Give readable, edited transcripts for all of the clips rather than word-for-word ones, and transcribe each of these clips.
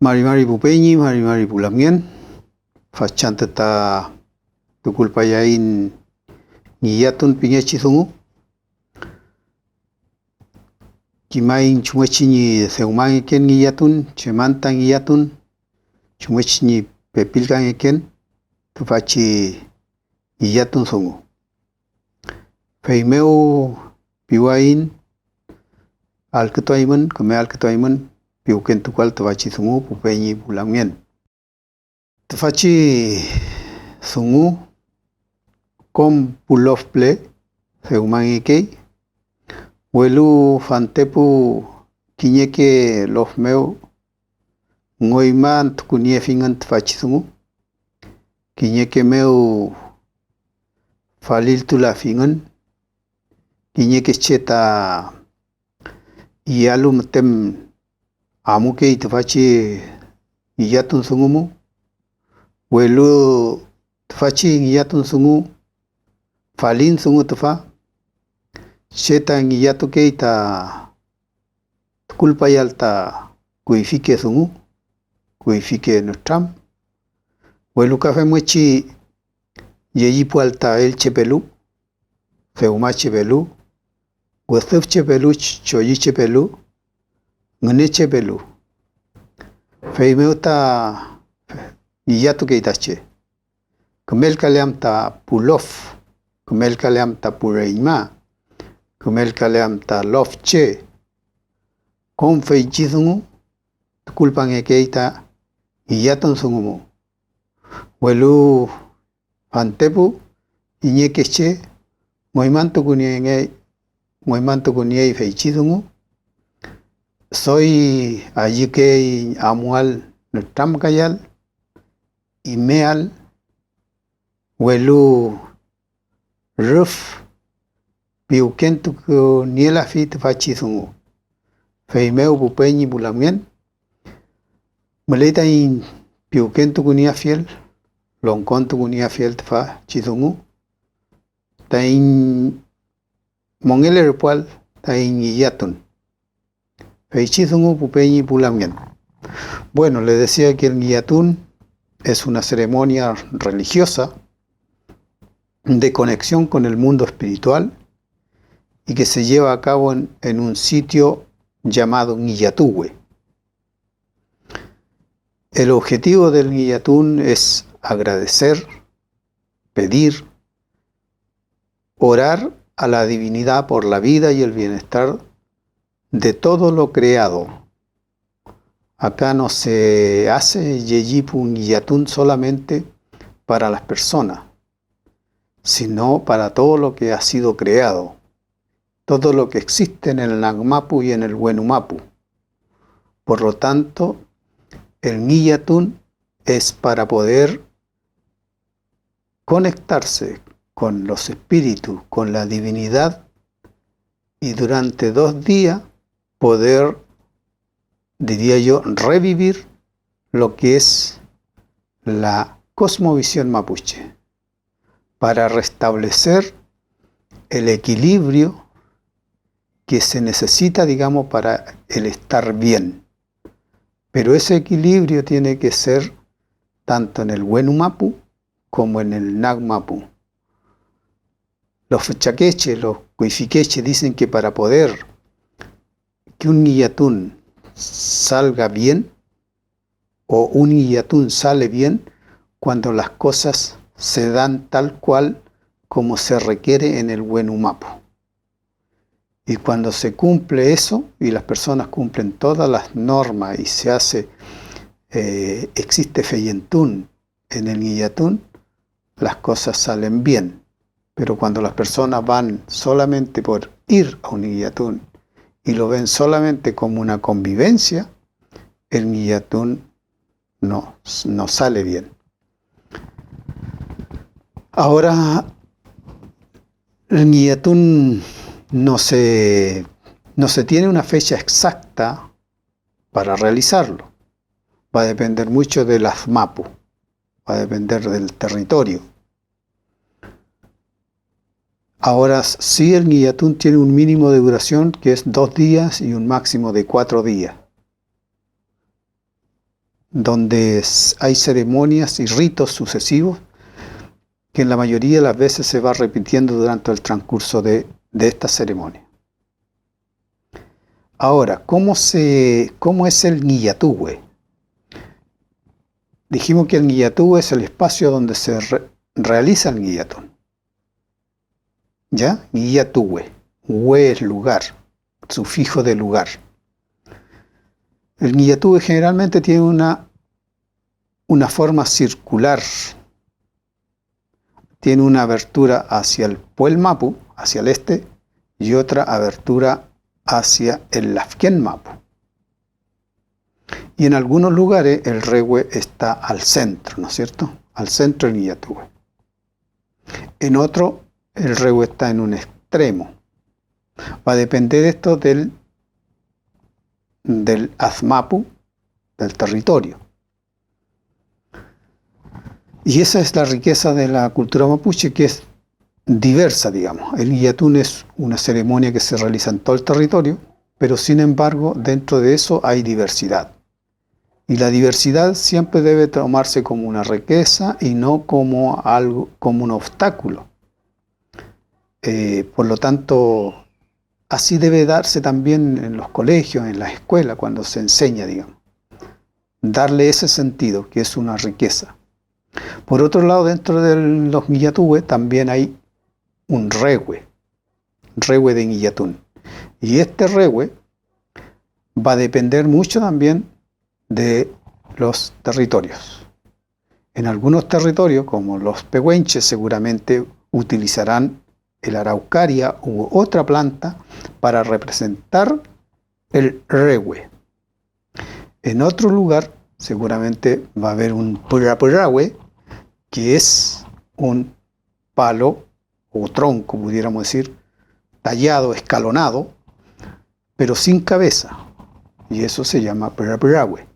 Mari pupeñi, mari pulamien, fachanta ta tukulpayain ngiyatun piñachi sungu. Kimain chumachini seuman eken ngiyatun, chemanta ngiyatun, chumachini pepilkan eken, tufachi ngiyatun sungu. Feimeu piwain alkatuaiman, kame alkatuaiman, piuken tukwal tufachi sungu pupeñi pulamien. Tufachi sungu kom pulofple seuman ekei. Welu fantepu kiñeke lofmeu ngoiman tukunie fingan tufachi sungu. Kiñeke meu falil tula fingan. Kiñeke cheta iyalu matem amuke tufachi ngiyatun sungu mu. Welu tufachi ngiyatun sungu falin sungu tufa. Cheta ngiyatu keita tukulpayalta kuifike sungu, kuifike nutram. Welu kafe mwechi yeyipu alta el chepelu, feuma chepelu, wethuf chepelu, choyi chepelu, ngene chepelu. Feimeuta ngiyatu keita che. Kumel kaleam ta pulof, kumel kaleam ta pureima. Kumel kaleam ta lofche kon feichi sungu tukulpan ekeita ngiyatun sungu mu. Welu fantepu iñekeche moimantu kunie feichi sungu. Soy ayike amual nutram kayal imeal welu ruf piuken tuku niela fi tufachi sungu. Feimeu pupeñi pulamien. Meleita in piuken tuku nia fiel. Lonkon tuku nia fiel tufachi sungu. Ta in mongele repual ta in ngiyatun. Feichi sungu pupeñi pulamien. Bueno, le decía que el ngiyatun es una ceremonia religiosa de conexión con el mundo espiritual y que se lleva a cabo en un sitio llamado Ngiyatuhue. El objetivo del Ngiyatun es agradecer, pedir, orar a la divinidad por la vida y el bienestar de todo lo creado. Acá no se hace Yeyipu Ngiyatun solamente para las personas, sino para todo lo que ha sido creado. Todo lo que existe en el Nagmapu y en el Wenumapu. Por lo tanto, el Ngiyatun es para poder conectarse con los espíritus, con la divinidad, y durante 2 días poder, diría yo, revivir lo que es la cosmovisión mapuche, para restablecer el equilibrio que se necesita, digamos, para el estar bien. Pero ese equilibrio tiene que ser tanto en el Wenumapu como en el Nagmapu. Los chaqueches, los cuifiqueches dicen que para poder que un Ngiyatun salga bien, o un Ngiyatun sale bien, cuando las cosas se dan tal cual como se requiere en el Wenumapu. Y cuando se cumple eso, y las personas cumplen todas las normas y se hace, existe Feyentún en el Ngiyatun, las cosas salen bien. Pero cuando las personas van solamente por ir a un Ngiyatun y lo ven solamente como una convivencia, el Ngiyatun no sale bien. Ahora, el Ngiyatun no se tiene una fecha exacta para realizarlo. Va a depender mucho de las MAPU. va a depender del territorio. Ahora sí, el Guillatún tiene un mínimo de duración que es 2 días y un máximo de 4 días, donde hay ceremonias y ritos sucesivos que en la mayoría de las veces se va repitiendo durante el transcurso de esta ceremonia. Ahora, ¿cómo es el Guillatúe? Dijimos que el Guillatúe es el espacio donde se realiza el Guillatún. ¿Ya? Guillatúe. Hue es lugar, sufijo de lugar. El Guillatúe generalmente tiene una forma circular. Tiene una abertura hacia el Puel Mapu, hacia el este, y otra abertura hacia el Lafken Mapu. Y en algunos lugares el Rehue está al centro, ¿no es cierto? Al centro del Guillatúe. En otro, el Rehue está en un extremo. Va a depender esto del Azmapu, del territorio. Y esa es la riqueza de la cultura mapuche, que es diversa, digamos. El Guillatún es una ceremonia que se realiza en todo el territorio, pero sin embargo, dentro de eso hay diversidad. Y la diversidad siempre debe tomarse como una riqueza y no como algo, como un obstáculo. Por lo tanto, así debe darse también en los colegios, en las escuelas, cuando se enseña, digamos. Darle ese sentido, que es una riqueza. Por otro lado, dentro de los Guillatúe también hay un Rehue de Guillatún. Y este Rehue va a depender mucho también de los territorios. En algunos territorios, como los pehuenches, seguramente utilizarán el araucaria u otra planta para representar el Rehue. En otro lugar, seguramente va a haber un Purapurahue, que es un palo o tronco, pudiéramos decir, tallado, escalonado, pero sin cabeza. Y eso se llama Purapurahue.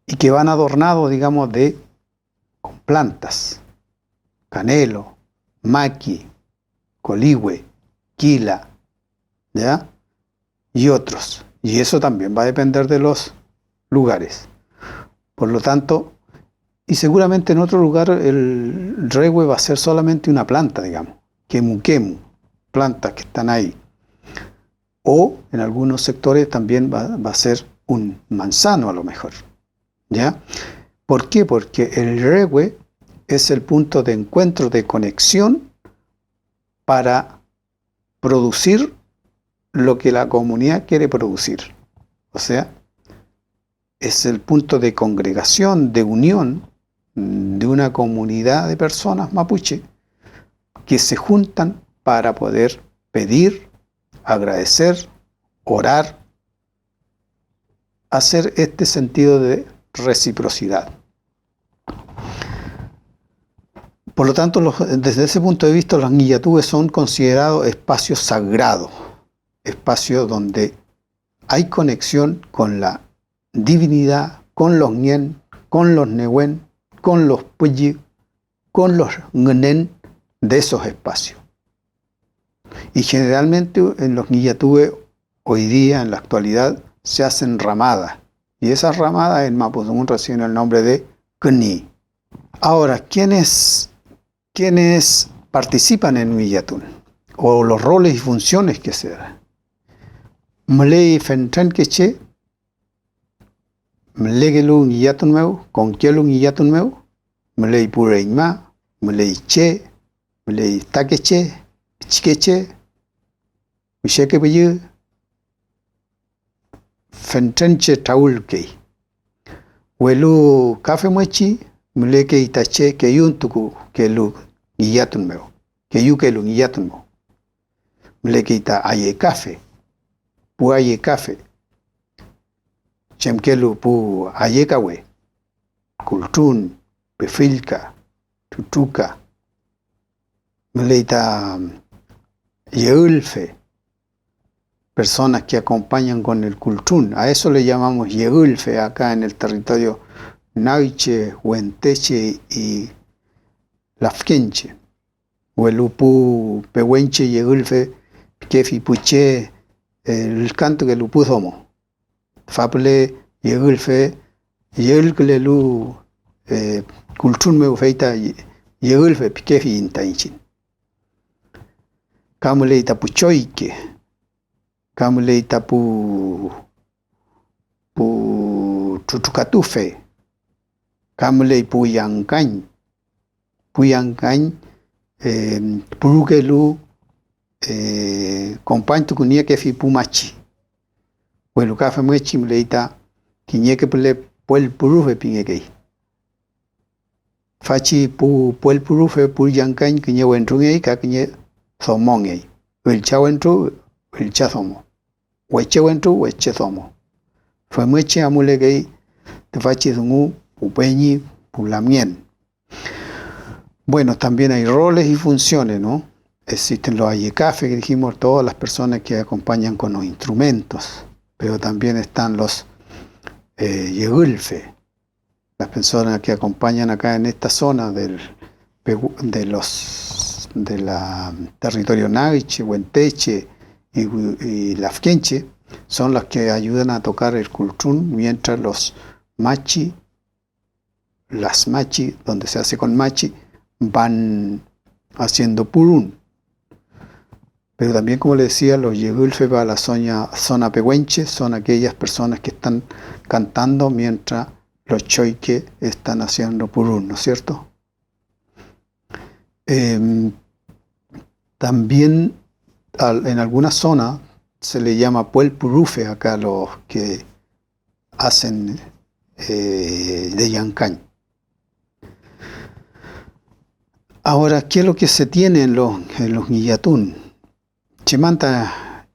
Y que van adornados, digamos, con plantas, canelo, maqui, coligüe, quila, ¿ya? Y otros. Y eso también va a depender de los lugares. Por lo tanto, y seguramente en otro lugar el Rehue va a ser solamente una planta, digamos, quemu, plantas que están ahí. O en algunos sectores también va a ser un manzano a lo mejor. ¿Ya? ¿Por qué? Porque el Rehue es el punto de encuentro, de conexión para producir lo que la comunidad quiere producir. O sea, es el punto de congregación, de unión de una comunidad de personas mapuche que se juntan para poder pedir, agradecer, orar, hacer este sentido de reciprocidad. Por lo tanto, desde ese punto de vista, los Guillatúes son considerados espacios sagrados, espacios donde hay conexión con la divinidad, con los ñen, con los nehuen, con los puyi, con los ngnen de esos espacios. Y generalmente en los Guillatúes, hoy día, en la actualidad, se hacen ramadas. Y esas ramadas en Mapudungun reciben el nombre de Kni. Ahora, ¿quiénes participan en Guillatún? O los roles y funciones que se dan. Mlei Fentren Queche, Mlegelu Guillatún meu, Conquielu Guillatún meu, Mlei Pureima, Mlei Che, Mlei Taqueche, Chiqueche, Micheque Peye, Fentrenche Taulkei. Huelu Cafe Muechi, Mleke Itache, Keyuntuku, Kelu Guillatún meu, Keyukelu Guillatún meu. Mleke Ita Aye Cafe, Pu Aye Cafe, Chemkelu Pu Aye Kawe, Kultun, Pefilka, Tutuka, Mleita Yeulfe, personas que acompañan con el Kultun. A eso le llamamos Yeulfe acá en el territorio Naiche, Huenteche y Lafkenche. Huelupu Pehuenche y Egulfe, Kefi Puche, el canto que lupu somo. Faple y Egulfe, y Egulelu Kulchun meu feita y Egulfe, Kefi Intainchin. Camule Itapuchoike, Camule Itapu Chuchucatufe, Camule Puyancañ, Purukelu, compañto cunia que fi pumachi. Bueno, café muechi mleita, quiñeque puel purufe pinguequei. Fachi puel purufe puyancañ, quiñe wentrungei, caquiñe zomongei. El chawentru, el chazomo. Hueche wentru, hueche zomo. Fue muechi amulequei, te fachi zungu, pupeñi, pulamien. Bueno, también hay roles y funciones, ¿no? Existen los ayecafes, que dijimos, todas las personas que acompañan con los instrumentos, pero también están los yegulfe, las personas que acompañan acá en esta zona del territorio Naiche, Huenteche y Lafkenche, son las que ayudan a tocar el kulchun, mientras los machi, las machi, donde se hace con machi, van haciendo purún. Pero también, como le decía, los yegulfe para la zona pehuenche son aquellas personas que están cantando mientras los choike están haciendo purún, ¿no es cierto? También en alguna zona se le llama puel purufe acá los que hacen de Yancañ. Ahora, ¿qué es lo que se tiene en los Guillatún? Chimanta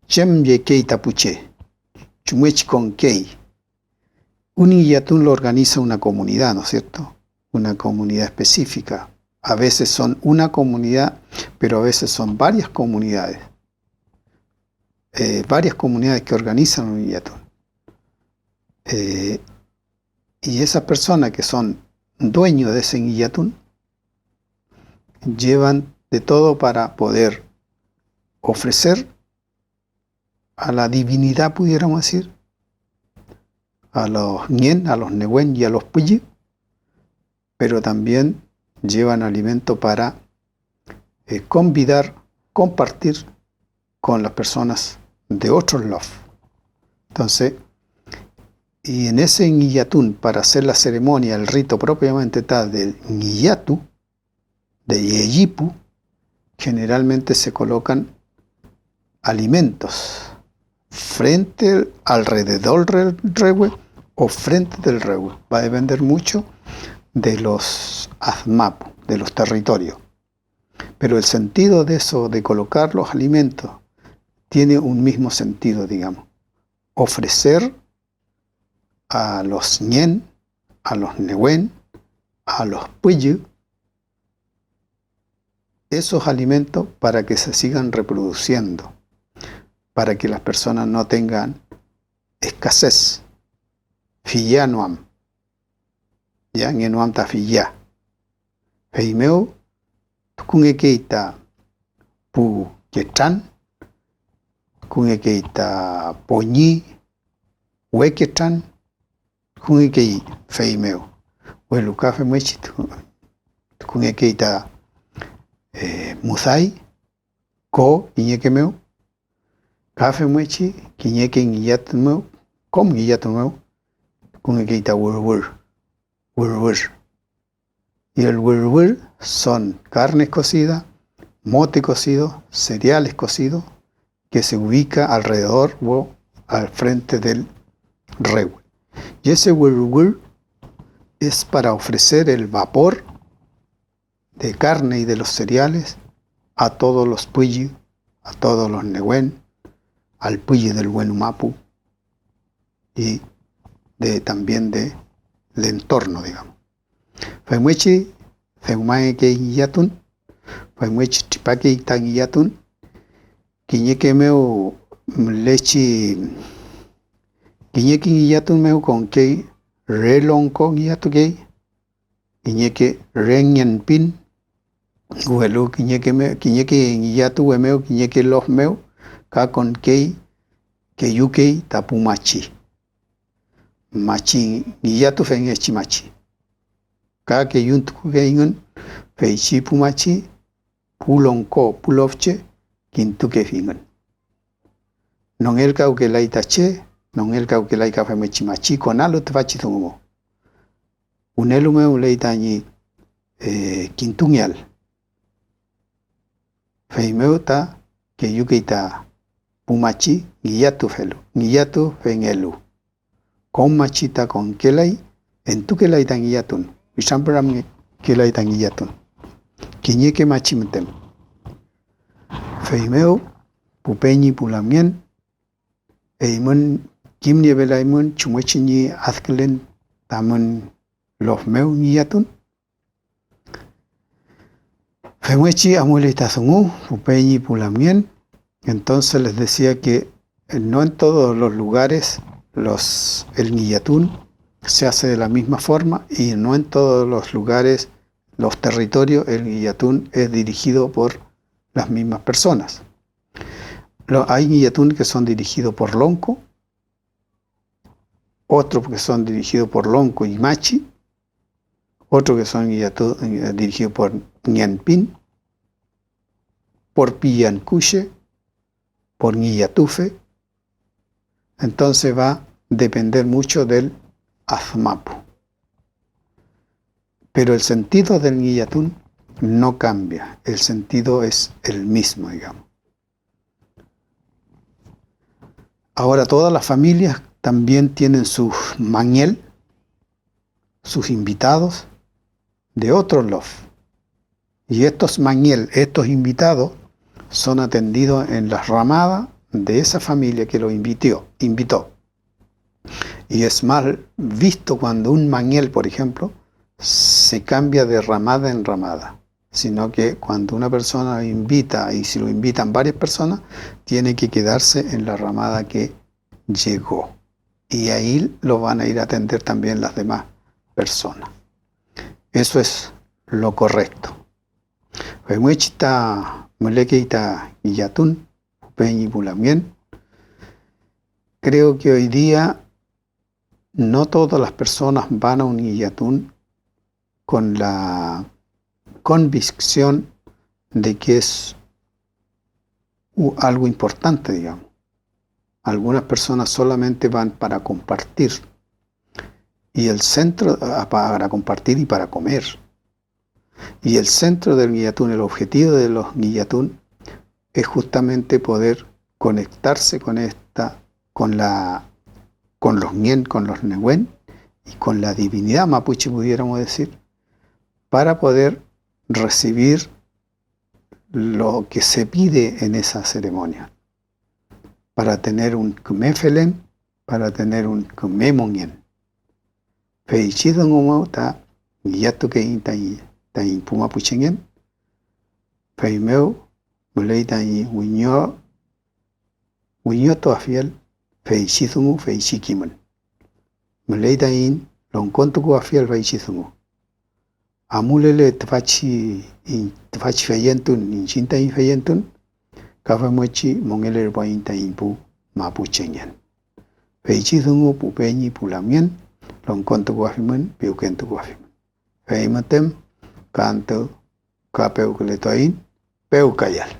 Chemye Kei Tapuche, Chumuech con Kei. Un Guillatún lo organiza una comunidad, ¿no es cierto? Una comunidad específica. A veces son una comunidad, pero a veces son varias comunidades. Varias comunidades que organizan un Guillatún. Y esas personas que son dueños de ese Guillatún llevan de todo para poder ofrecer a la divinidad, pudiéramos decir, a los ñen, a los nehuen y a los puyi, pero también llevan alimento para convidar, compartir con las personas de otros lof. Entonces, y en ese Guillatún, para hacer la ceremonia, el rito propiamente tal del Guillatu, de Yeyipu, generalmente se colocan alimentos alrededor del regue o frente del regue. Va a depender mucho de los azmapu, de los territorios. Pero el sentido de eso, de colocar los alimentos, tiene un mismo sentido, digamos. Ofrecer a los ñen, a los nehuen, a los puyi, esos alimentos para que se sigan reproduciendo, para que las personas no tengan escasez. Fillá noam. Ya, en noam ta fillá. Feimeu, tukungekeita pu quetran, kungekeita poñi, huequetran, kungekei feimeu. Huelucafe muechi, tukungekeita Musai, ko quiñequemeu, café muechi, quiñeque guillatmeu, com guillatmeu, kungekeita wurwur. Y el wurwur son carnes cocidas, mote cocido, cereales cocidos, que se ubica alrededor o al frente del regue. Y ese wurwur es para ofrecer el vapor de carne y de los cereales a todos los puyi, a todos los nehuen, al puyi del Huenumapu y también del entorno, digamos. Faimuechi, feumae que guillatun, faimuechi tripaque ita guillatun, quiñeque meu lechi, quiñeque guillatun meu con que re lonko ngiyatu kei, kiñeke re ngien pin, huelu kiñeke ngiyatu wemeu, kiñeke los meu, ka con kei, keyukei tapu machi. Machi ngiyatu feng echi machi. Ka keyuntuku keingun, feichi pumachi, pulonko pulovche, kintuke fingun. Non el kau que la itache, non el kau que la ika femechi machi, con alo te fachi tungumo. Unelu meu le itañi kintungial. Feimeu ta keyuke ta pumachi, ngiyatu felu, ngiyatu fengelu. Con machita con kelai, en tu kelai tan ngiyatun. Bishampram kelai tan ngiyatun. Kiñeke machi metem. Feimeu, pupeñi pulamien, eimun kimni belaimun chumuechini azkelen tamun los meu ngiyatun. Femuechi amule tazungu, pupeñi pulamien. Entonces les decía que no en todos los lugares el ngiyatun se hace de la misma forma y no en todos los lugares, los territorios, el ngiyatun es dirigido por las mismas personas. Hay ngiyatun que son dirigidos por lonco, otros que son dirigidos por lonco y machi, otros que son dirigidos por ñanpin, por pillancuche, por ngiyatufe. Entonces va a depender mucho del azmapu. Pero el sentido del ngiyatun no cambia, el sentido es el mismo, digamos. Ahora todas las familias también tienen sus mañel, sus invitados de otro lof. Y estos mañel, estos invitados, son atendidos en las ramadas de esa familia que lo invitó. Y es mal visto cuando un mañel, por ejemplo, se cambia de ramada en ramada, sino que cuando una persona invita, y si lo invitan varias personas, tiene que quedarse en la ramada que llegó. Y ahí lo van a ir a atender también las demás personas. Eso es lo correcto. Creo que hoy día no todas las personas van a un ngiyatun con la convicción de que es algo importante, digamos. Algunas personas solamente van para compartir, y el centro para compartir y para comer. Y el centro del ngiyatun, el objetivo de los ngiyatun, es justamente poder conectarse con los ñen, con los nehuen y con la divinidad mapuche, pudiéramos decir, para poder recibir lo que se pide en esa ceremonia, para tener un kmefelen, para tener un kmemongen. Feichidon umauta ngiyatu ke intai puma puchengen, feimeu mulei tai winyo to afiel feichidungu feichikimun. Mulei tai lonkontuku afiel feichidungu. Amulele tfachi feyentun, inchintai feyentun, kafamuechi mongele bointa impu mapuchengen. Feichidungu pupeñi pulamien, lonkontuku afimun, piukentuku afimun. Feimatem, canto, capeu que le toin, peu cayal.